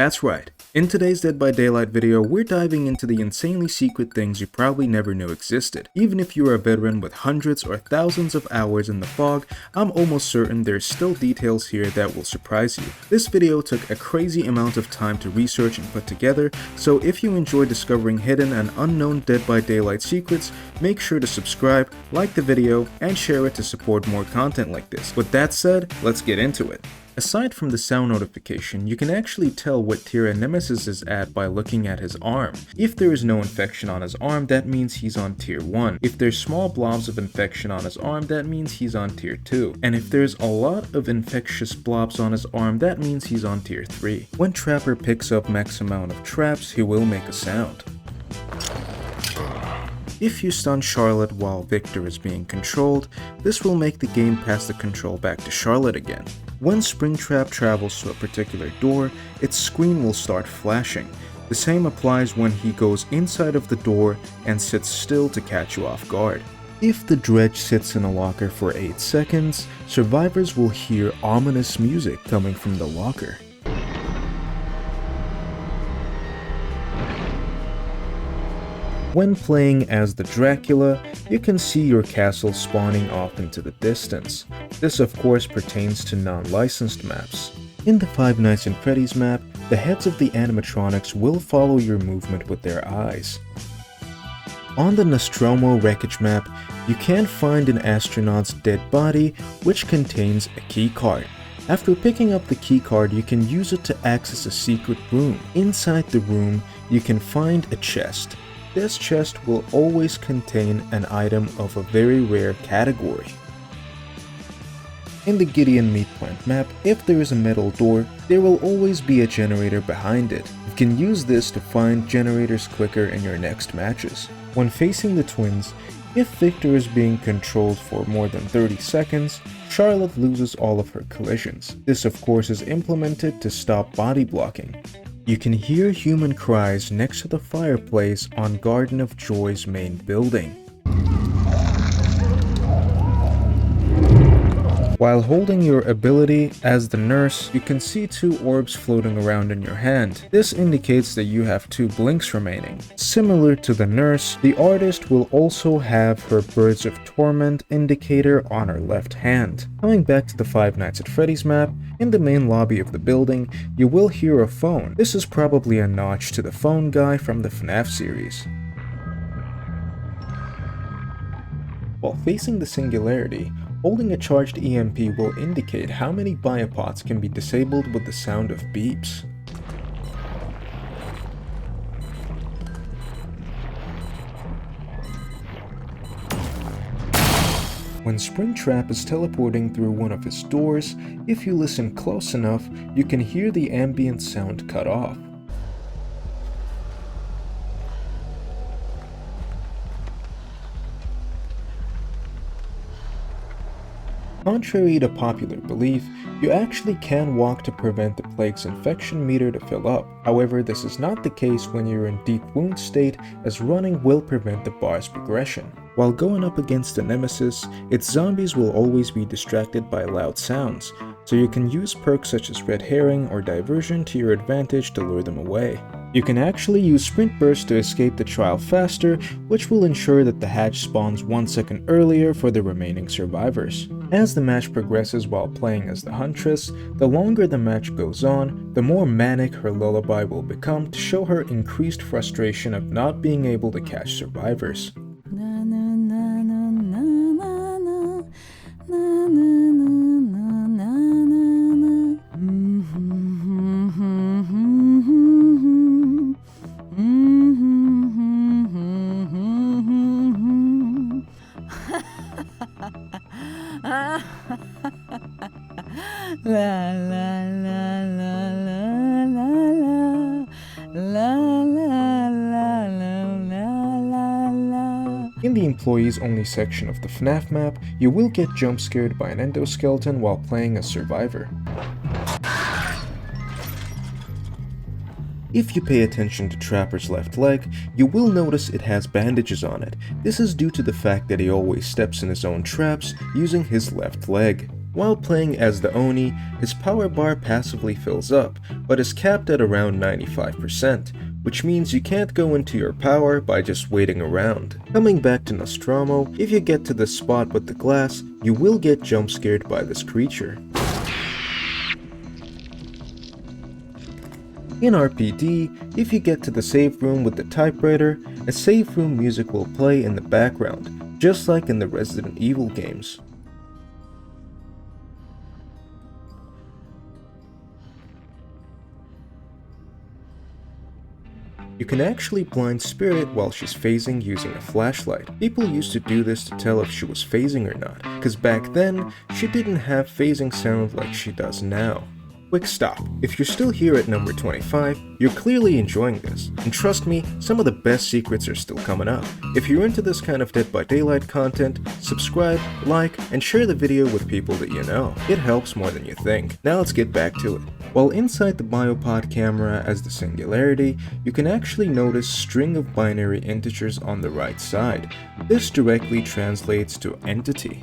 That's right. In today's Dead by Daylight video, we're diving into the insanely secret things you probably never knew existed. Even if you're a veteran with hundreds or thousands of hours in the fog, I'm almost certain there's still details here that will surprise you. This video took a crazy amount of time to research and put together, so if you enjoy discovering hidden and unknown Dead by Daylight secrets, make sure to subscribe, like the video, and share it to support more content like this. With that said, let's get into it. Aside from the sound notification, you can actually tell what tier a nemesis is at by looking at his arm. If there is no infection on his arm, that means he's on tier 1. If there's small blobs of infection on his arm, that means he's on tier 2. And if there's a lot of infectious blobs on his arm, that means he's on tier 3. When Trapper picks up max amount of traps, he will make a sound. If you stun Charlotte while Victor is being controlled, this will make the game pass the control back to Charlotte again. When Springtrap travels to a particular door, its screen will start flashing. The same applies when he goes inside of the door and sits still to catch you off guard. If the Dredge sits in a locker for 8 seconds, survivors will hear ominous music coming from the locker. When playing as the Dracula, you can see your castle spawning off into the distance. This of course pertains to non-licensed maps. In the Five Nights at Freddy's map, the heads of the animatronics will follow your movement with their eyes. On the Nostromo wreckage map, you can find an astronaut's dead body, which contains a keycard. After picking up the keycard, you can use it to access a secret room. Inside the room, you can find a chest. This chest will always contain an item of a very rare category. In the Gideon meat plant map, if there is a metal door, there will always be a generator behind it. You can use this to find generators quicker in your next matches. When facing the twins, if Victor is being controlled for more than 30 seconds, Charlotte loses all of her collisions. This of course is implemented to stop body blocking. You can hear human cries next to the fireplace on Garden of Joy's main building. While holding your ability as the nurse, you can see 2 orbs floating around in your hand. This indicates that you have 2 blinks remaining. Similar to the nurse, the artist will also have her Birds of Torment indicator on her left hand. Coming back to the Five Nights at Freddy's map, in the main lobby of the building, you will hear a phone. This is probably a notch to the phone guy from the FNAF series. While facing the Singularity, holding a charged EMP will indicate how many biopods can be disabled with the sound of beeps. When Springtrap is teleporting through one of his doors, if you listen close enough, you can hear the ambient sound cut off. Contrary to popular belief, you actually can walk to prevent the plague's infection meter to fill up. However, this is not the case when you're in deep wound state, as running will prevent the bar's progression. While going up against a nemesis, its zombies will always be distracted by loud sounds, so you can use perks such as Red Herring or Diversion to your advantage to lure them away. You can actually use Sprint Burst to escape the trial faster, which will ensure that the hatch spawns 1 second earlier for the remaining survivors. As the match progresses while playing as the Huntress, the longer the match goes on, the more manic her lullaby will become to show her increased frustration of not being able to catch survivors. In the employees only section of the FNAF map, you will get jump scared by an endoskeleton while playing as Survivor. If you pay attention to Trapper's left leg, you will notice it has bandages on it. This is due to the fact that he always steps in his own traps using his left leg. While playing as the Oni, his power bar passively fills up, but is capped at around 95%, which means you can't go into your power by just waiting around. Coming back to Nostromo, if you get to this spot with the glass, you will get jump scared by this creature. In RPD, if you get to the save room with the typewriter, a save room music will play in the background, just like in the Resident Evil games. You can actually blind Spirit while she's phasing using a flashlight. People used to do this to tell if she was phasing or not, cause back then, she didn't have phasing sound like she does now. Quick stop. If you're still here at number 25, you're clearly enjoying this, and trust me, some of the best secrets are still coming up. If you're into this kind of Dead by Daylight content, subscribe, like, and share the video with people that you know. It helps more than you think. Now let's get back to it. While inside the biopod camera as the Singularity, you can actually notice string of binary integers on the right side. This directly translates to entity.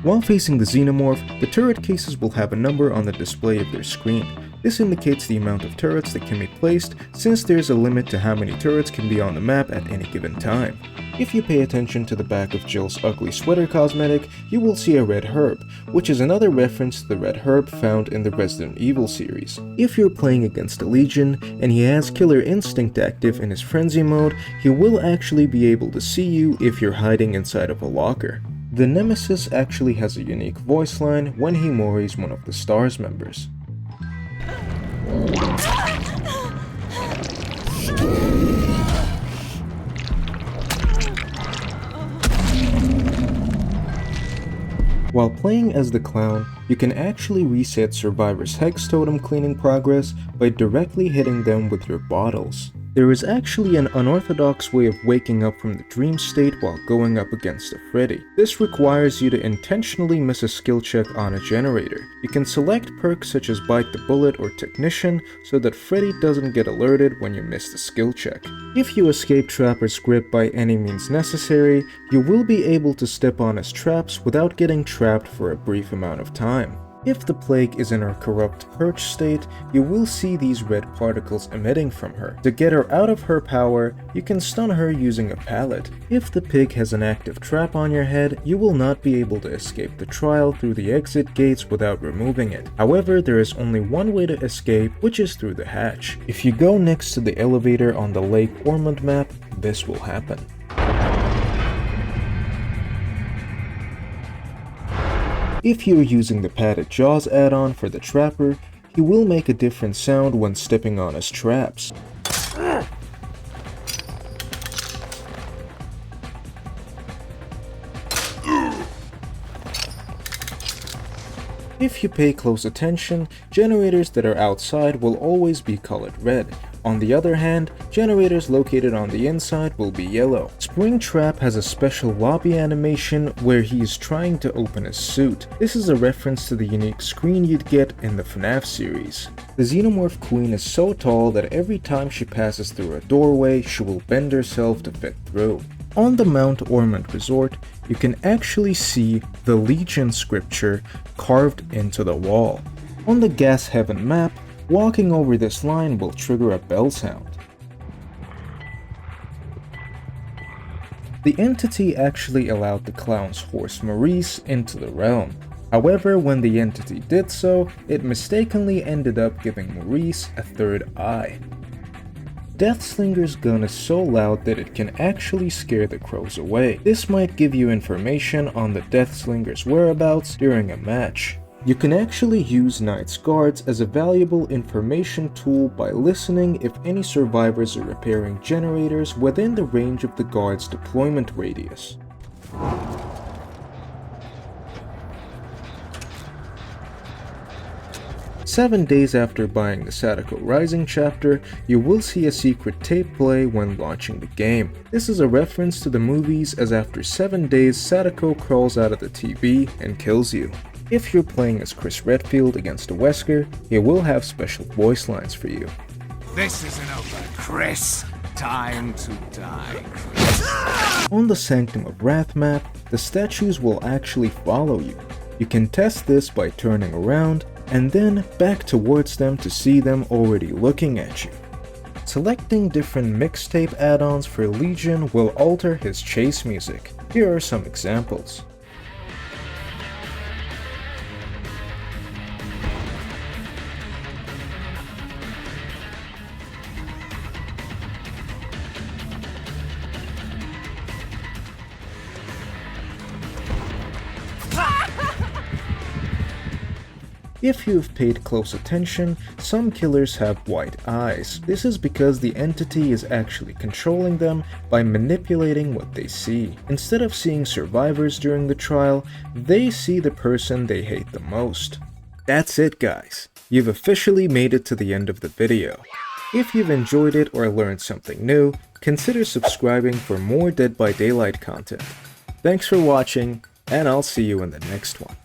While facing the Xenomorph, the turret cases will have a number on the display of their screen. This indicates the amount of turrets that can be placed, since there's a limit to how many turrets can be on the map at any given time. If you pay attention to the back of Jill's ugly sweater cosmetic, you will see a red herb, which is another reference to the red herb found in the Resident Evil series. If you're playing against a Legion, and he has Killer Instinct active in his Frenzy mode, he will actually be able to see you if you're hiding inside of a locker. The Nemesis actually has a unique voice line when he moris one of the STARS members. While playing as the Clown, you can actually reset survivors' Hex Totem cleaning progress by directly hitting them with your bottles. There is actually an unorthodox way of waking up from the dream state while going up against a Freddy. This requires you to intentionally miss a skill check on a generator. You can select perks such as Bite the Bullet or Technician so that Freddy doesn't get alerted when you miss the skill check. If you escape Trapper's grip by any means necessary, you will be able to step on his traps without getting trapped for a brief amount of time. If the Plague is in her corrupt perch state, you will see these red particles emitting from her. To get her out of her power, you can stun her using a pallet. If the Pig has an active trap on your head, you will not be able to escape the trial through the exit gates without removing it. However, there is only one way to escape, which is through the hatch. If you go next to the elevator on the Lake Ormond map, this will happen. If you're using the Padded Jaws add-on for the Trapper, he will make a different sound when stepping on his traps. If you pay close attention, generators that are outside will always be colored red. On the other hand, generators located on the inside will be yellow. Springtrap has a special lobby animation where he is trying to open his suit. This is a reference to the unique screen you'd get in the FNAF series. The Xenomorph Queen is so tall that every time she passes through a doorway, she will bend herself to fit through. On the Mount Ormond Resort, you can actually see the Legion scripture carved into the wall. On the Gas Heaven map, walking over this line will trigger a bell sound. The entity actually allowed the Clown's horse Maurice into the realm. However, when the entity did so, it mistakenly ended up giving Maurice a third eye. Deathslinger's gun is so loud that it can actually scare the crows away. This might give you information on the Deathslinger's whereabouts during a match. You can actually use Knight's Guards as a valuable information tool by listening if any survivors are repairing generators within the range of the guard's deployment radius. Seven days after buying the Sadako Rising chapter, you will see a secret tape play when launching the game. This is a reference to the movies, as after 7 days Sadako crawls out of the TV and kills you. If you're playing as Chris Redfield against a Wesker, he will have special voice lines for you. This isn't over, Chris. time to die. On the Sanctum of Wrath map, the statues will actually follow you. You can test this by turning around and then back towards them to see them already looking at you. Selecting different mixtape add-ons for Legion will alter his chase music. Here are some examples. If you've paid close attention, some killers have white eyes. This is because the entity is actually controlling them by manipulating what they see. Instead of seeing survivors during the trial, they see the person they hate the most. That's it, guys. You've officially made it to the end of the video. If you've enjoyed it or learned something new, consider subscribing for more Dead by Daylight content. Thanks for watching, and I'll see you in the next one.